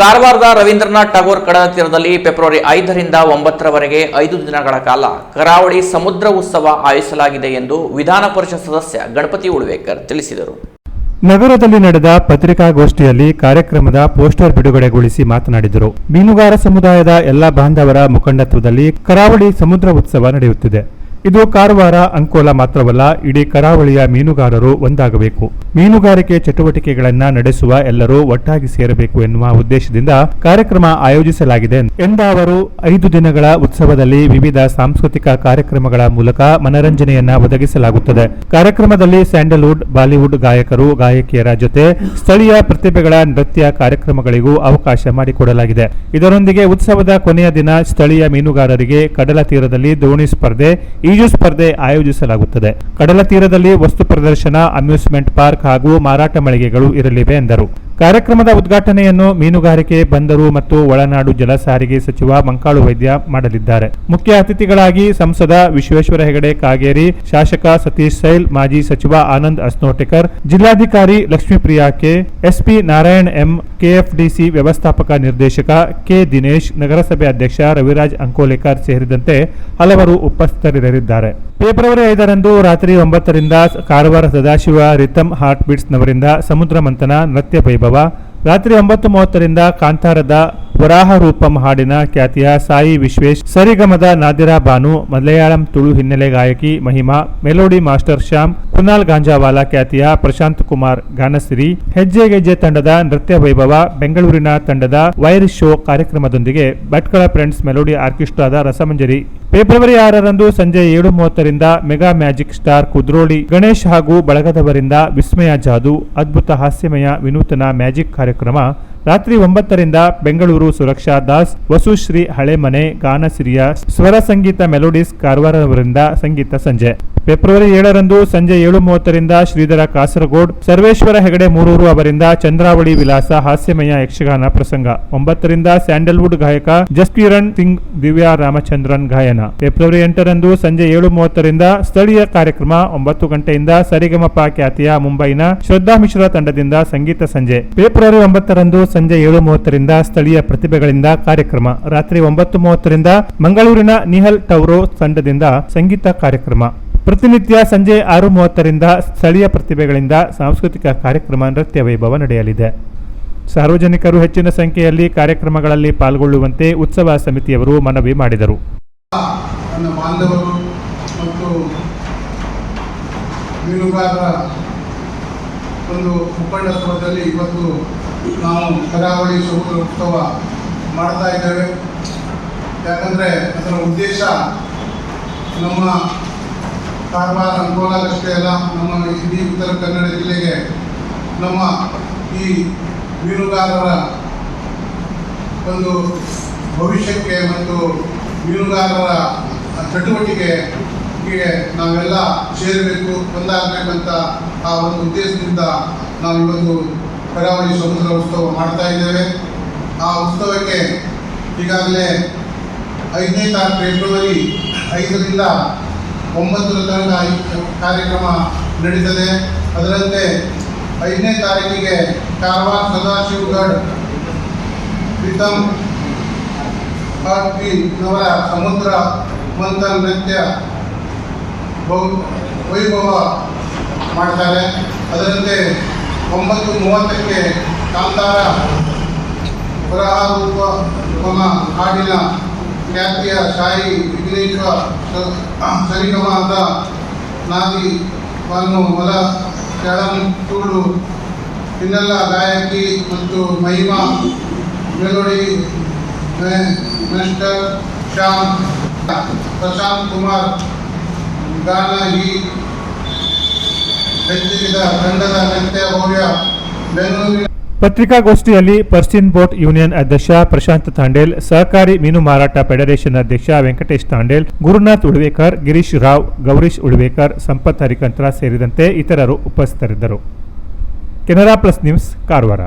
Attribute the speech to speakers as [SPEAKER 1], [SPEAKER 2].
[SPEAKER 1] ಕಾರವಾರದ ರವೀಂದ್ರನಾಥ್ ಟಾಗೋರ್ ಕಡಲ ತೀರದಲ್ಲಿ ಫೆಬ್ರವರಿ 5ರಿಂದ 9ರವರೆಗೆ 5 ದಿನಗಳ ಕಾಲ ಕರಾವಳಿ ಸಮುದ್ರ ಉತ್ಸವ ಆಯೋಜಿಸಲಾಗಿದೆ ಎಂದು ವಿಧಾನ ಪರಿಷತ್ ಸದಸ್ಯ ಗಣಪತಿ ಉಳ್ವೇಕರ್ ತಿಳಿಸಿದರು.
[SPEAKER 2] ನಗರದಲ್ಲಿ ನಡೆದ ಪತ್ರಿಕಾಗೋಷ್ಠಿಯಲ್ಲಿ ಕಾರ್ಯಕ್ರಮದ ಪೋಸ್ಟರ್ ಬಿಡುಗಡೆಗೊಳಿಸಿ ಮಾತನಾಡಿದರು. ಮೀನುಗಾರ ಸಮುದಾಯದ ಎಲ್ಲ ಬಾಂಧವರ ಮುಖಂಡತ್ವದಲ್ಲಿ ಕರಾವಳಿ ಸಮುದ್ರ ಉತ್ಸವ ನಡೆಯುತ್ತಿದೆ. ಇದು ಕಾರವಾರ, ಅಂಕೋಲ ಮಾತ್ರವಲ್ಲ, ಇಡೀ ಕರಾವಳಿಯ ಮೀನುಗಾರರು ಒಂದಾಗಬೇಕು, ಮೀನುಗಾರಿಕೆ ಚಟುವಟಿಕೆಗಳನ್ನು ನಡೆಸುವ ಎಲ್ಲರೂ ಒಟ್ಟಾಗಿ ಸೇರಬೇಕು ಎನ್ನುವ ಉದ್ದೇಶದಿಂದ ಕಾರ್ಯಕ್ರಮ ಆಯೋಜಿಸಲಾಗಿದೆ ಎಂದ ಅವರು 5 ದಿನಗಳ ಉತ್ಸವದಲ್ಲಿ ವಿವಿಧ ಸಾಂಸ್ಕೃತಿಕ ಕಾರ್ಯಕ್ರಮಗಳ ಮೂಲಕ ಮನರಂಜನೆಯನ್ನ ಒದಗಿಸಲಾಗುತ್ತದೆ. ಕಾರ್ಯಕ್ರಮದಲ್ಲಿ ಸ್ಯಾಂಡಲ್ವುಡ್, ಬಾಲಿವುಡ್ ಗಾಯಕರು, ಗಾಯಕಿಯರ ಜೊತೆ ಸ್ಥಳೀಯ ಪ್ರತಿಭೆಗಳ ನೃತ್ಯ ಕಾರ್ಯಕ್ರಮಗಳಿಗೂ ಅವಕಾಶ ಮಾಡಿಕೊಡಲಾಗಿದೆ. ಇದರೊಂದಿಗೆ ಉತ್ಸವದ ಕೊನೆಯ ದಿನ ಸ್ಥಳೀಯ ಮೀನುಗಾರರಿಗೆ ಕಡಲ ತೀರದಲ್ಲಿ ದೋಣಿ ಸ್ಪರ್ಧೆ, ಈಜು ಸ್ಪರ್ಧೆ ಆಯೋಜಿಸಲಾಗುತ್ತದೆ. ಕಡಲ ತೀರದಲ್ಲಿ ವಸ್ತು ಪ್ರದರ್ಶನ, ಅಮ್ಯೂಸ್ಮೆಂಟ್ ಪಾರ್ಕ್ ಹಾಗೂ ಮಾರಾಟ ಮಳಿಗೆಗಳು ಇರಲಿವೆ ಎಂದರು. ಕಾರ್ಯಕ್ರಮದ ಉದ್ಘಾಟನೆಯನ್ನು ಮೀನುಗಾರಿಕೆ, ಬಂದರು ಮತ್ತು ಒಳನಾಡು ಜಲ ಸಾರಿಗೆ ಸಚಿವ ಮಂಕಾಳು ವೈದ್ಯ ಮಾಡಲಿದ್ದಾರೆ. ಮುಖ್ಯ ಅತಿಥಿಗಳಾಗಿ ಸಂಸದ ವಿಶ್ವೇಶ್ವರ ಹೆಗಡೆ ಕಾಗೇರಿ, ಶಾಸಕ ಸತೀಶ್ ಸೈಲ್, ಮಾಜಿ ಸಚಿವ ಆನಂದ್ ಅಸ್ನೋಟೆಕರ್, ಜಿಲ್ಲಾಧಿಕಾರಿ Lakshmipriya K, SP Narayan M, KFDC ವ್ಯವಸ್ಥಾಪಕ ನಿರ್ದೇಶಕ ಕೆ ದಿನೇಶ್, ನಗರಸಭೆ ಅಧ್ಯಕ್ಷ ರವಿರಾಜ್ ಅಂಕೋಲೇಕರ್ ಸೇರಿದಂತೆ ಹಲವರು ಉಪಸ್ಥಿತರಿರಲಿದ್ದಾರೆ. ಫೆಬ್ರವರಿ 5ರಂದು ರಾತ್ರಿ 9ರಿಂದ ಕಾರವಾರ ಸದಾಶಿವ ರಿಥಮ್ ಹಾರ್ಟ್ ಬೀಟ್ಸ್ನವರಿಂದ ಸಮುದ್ರ ಮಂಥನ ನೃತ್ಯ ವೈಭವ, ರಾತ್ರಿ 9:30ರಿಂದ ಕಾಂತಾರದ ವರಾಹ ರೂಪಂ ಹಾಡಿನ ಖ್ಯಾತಿಯ ಸಾಯಿ ವಿಶ್ವೇಶ್, ಸರಿಗಮದ ನಾದಿರಾ ಬಾನು, ಮಲಯಾಳಂ ತುಳು ಹಿನ್ನೆಲೆ ಗಾಯಕಿ ಮಹಿಮಾ, ಮೆಲೋಡಿ ಮಾಸ್ಟರ್ ಶ್ಯಾಮ್, ಕುನಾಲ್ ಗಾಂಜಾವಾಲಾ ಖ್ಯಾತಿಯ ಪ್ರಶಾಂತ್ ಕುಮಾರ್ ಗಾನಸಿರಿ, ಹೆಜ್ಜೆ ಗೆಜ್ಜೆ ತಂಡದ ನೃತ್ಯ ವೈಭವ, ಬೆಂಗಳೂರಿನ ತಂಡದ ವೈರ್ ಶೋ ಕಾರ್ಯಕ್ರಮದೊಂದಿಗೆ ಭಟ್ಕಳ ಫ್ರೆಂಡ್ಸ್ ಮೆಲೋಡಿ ಆರ್ಕೆಸ್ಟ್ರಾದ ರಸಮಂಜರಿ. ಫೆಬ್ರವರಿ 6ರಂದು ಸಂಜೆ 7:30ರಿಂದ mega magic star Kudroli Ganesh ಹಾಗೂ ಬಳಗದವರಿಂದ ವಿಸ್ಮಯ ಜಾದು, ಅದ್ಭುತ ಹಾಸ್ಯಮಯ ವಿನೂತನ ಮ್ಯಾಜಿಕ್ ಕಾರ್ಯಕ್ರಮ. ರಾತ್ರಿ 9ರಿಂದ ಬೆಂಗಳೂರು ಸುರಕ್ಷಾ ದಾಸ್, ವಸುಶ್ರೀ ಹಳೆಮನೆ, ಗಾನಸಿರಿಯ ಸ್ವರ ಸಂಗೀತ ಮೆಲೋಡಿಸ್ ಕಾರವಾರವರಿಂದ ಸಂಗೀತ ಸಂಜೆ. ಫೆಬ್ರವರಿ 7ರಂದು ಸಂಜೆ 7:30ರಿಂದ ಶ್ರೀಧರ ಕಾಸರಗೋಡ್, ಸರ್ವೇಶ್ವರ ಹೆಗಡೆ ಮೂರೂರು ಅವರಿಂದ ಚಂದ್ರಾವಳಿ ವಿಲಾಸ ಹಾಸ್ಯಮಯ ಯಕ್ಷಗಾನ ಪ್ರಸಂಗ. 9ರಿಂದ ಸ್ಯಾಂಡಲ್ವುಡ್ ಗಾಯಕ ಜಸ್ಕಿರಣ್ ಸಿಂಗ್, ದಿವ್ಯಾ ರಾಮಚಂದ್ರನ್ ಗಾಯನ. ಫೆಬ್ರವರಿ 8ರಂದು ಸಂಜೆ 7:30ರಿಂದ ಸ್ಥಳೀಯ ಕಾರ್ಯಕ್ರಮ. 9 ಗಂಟೆಯಿಂದ ಸರಿಗಮಪ ಖ್ಯಾತಿಯ ಮುಂಬೈನ ಶ್ರದ್ಧಾ ಮಿಶ್ರಾ ತಂಡದಿಂದ ಸಂಗೀತ ಸಂಜೆ. ಫೆಬ್ರವರಿ 9ರಂದು ಸಂಜೆ 7:30ರಿಂದ ಸ್ಥಳೀಯ ಪ್ರತಿಭೆಗಳಿಂದ ಕಾರ್ಯಕ್ರಮ. ರಾತ್ರಿ 9:30ರಿಂದ ಮಂಗಳೂರಿನ ನಿಹಲ್ ಟೌರೋ ತಂಡದಿಂದ ಸಂಗೀತ ಕಾರ್ಯಕ್ರಮ. ಪ್ರತಿನಿತ್ಯ ಸಂಜೆ 6:30ರಿಂದ ಸ್ಥಳೀಯ ಪ್ರತಿಭೆಗಳಿಂದ ಸಾಂಸ್ಕೃತಿಕ ಕಾರ್ಯಕ್ರಮ, ನೃತ್ಯ ವೈಭವ ನಡೆಯಲಿದೆ. ಸಾರ್ವಜನಿಕರು ಹೆಚ್ಚಿನ ಸಂಖ್ಯೆಯಲ್ಲಿ ಕಾರ್ಯಕ್ರಮಗಳಲ್ಲಿ ಪಾಲ್ಗೊಳ್ಳುವಂತೆ ಉತ್ಸವ ಸಮಿತಿಯವರು ಮನವಿ ಮಾಡಿದರು.
[SPEAKER 3] ನನ್ನ ಬಾಂಧವರು ಮತ್ತು ಮೀನುಗಾರರ ಒಂದು ಮುಖಂಡತ್ವದಲ್ಲಿ ಇವತ್ತು ನಾವು ಕರಾವಳಿ ಸಮುದ್ರ ಉತ್ಸವ ಮಾಡ್ತಾ ಇದ್ದೇವೆ. ಯಾಕಂದರೆ ಅದರ ಉದ್ದೇಶ ನಮ್ಮ ಕಾರವಾರ, ಅಂಕೋಲಕ್ಕಷ್ಟೇ ಅಲ್ಲ, ನಮ್ಮ ಇಡೀ ಉತ್ತರ ಕನ್ನಡ ಜಿಲ್ಲೆಗೆ ನಮ್ಮ ಈ ಮೀನುಗಾರರ ಒಂದು ಭವಿಷ್ಯಕ್ಕೆ ಮತ್ತು ಮೀನುಗಾರರ ಚಟುವಟಿಕೆಗೆ ನಾವೆಲ್ಲ ಸೇರಬೇಕು, ಒಂದಾಗಬೇಕಂತ ಆ ಒಂದು ಉದ್ದೇಶದಿಂದ ನಾವು ಇವತ್ತು ಕರಾವಳಿ ಸಮುದ್ರ ಉತ್ಸವ ಮಾಡ್ತಾ ಇದ್ದೇವೆ. ಆ ಉತ್ಸವಕ್ಕೆ ಈಗಾಗಲೇ 5ನೇ ತಾರೀಕು ಫೆಬ್ರವರಿ 5ರಿಂದ 9 ತನಕ ಕಾರ್ಯಕ್ರಮ ನಡೀತದೆ. ಅದರಂತೆ 5ನೇ ತಾರೀಕಿಗೆ ಕಾರವಾರ ಸದಾಶಿವಗಢ ರಿಥಮ್ ಹಾರ್ಟ್ ಬೀಟ್ನವರ ಸಮುದ್ರ ಮಂಥನ ನೃತ್ಯ ವೈಭವ ಮಾಡ್ತಾರೆ. ಅದರಂತೆ 9:30ಕ್ಕೆ ಕಾಂತಾರ ವರಾಹ ರೂಪಮ ಹಾಡಿನ ಖ್ಯಾತಿಯ ಸಾಯಿ ವಿಘ್ನೇಶ್ವರ, ಸರಿಗಮದ ನಾದಿ ಬಾನು, ಮಲಯಾಳಂ ತುಳು ಹಿನ್ನೆಲೆ ಗಾಯಕಿ ಮತ್ತು ಮಹಿಮಾ, ಮೆಲೋಡಿ ಮಾಸ್ಟರ್ ಶ್ಯಾಮ್, ಪ್ರಶಾಂತ್ ಕುಮಾರ್ ಗಾನ, ಈ ಹೆಜ್ಜೆಗೆದ ತಂಡದ ನೃತ್ಯ ಭವ್ಯ ಬೆಂಗಳೂರಿನ.
[SPEAKER 2] ಪತ್ರಿಕಾಗೋಷ್ಠಿಯಲ್ಲಿ ಪರ್ಸಿನ್ ಬೋಟ್ ಯೂನಿಯನ್ ಅಧ್ಯಕ್ಷ ಪ್ರಶಾಂತ್ ತಾಂಡೇಲ್, ಸಹಕಾರಿ ಮೀನು ಮಾರಾಟ ಫೆಡರೇಷನ್ ಅಧ್ಯಕ್ಷ ವೆಂಕಟೇಶ್ ತಾಂಡೇಲ್, ಗುರುನಾಥ್ ಉಳ್ವೇಕರ್, ಗಿರೀಶ್ ರಾವ್, ಗೌರೀಶ್ ಉಳ್ವೇಕರ್, ಸಂಪತ್ ಹರಿಕಂತ್ರ ಸೇರಿದಂತೆ ಇತರರು ಉಪಸ್ಥಿತರಿದ್ದರು. Canara plus news, Karwar.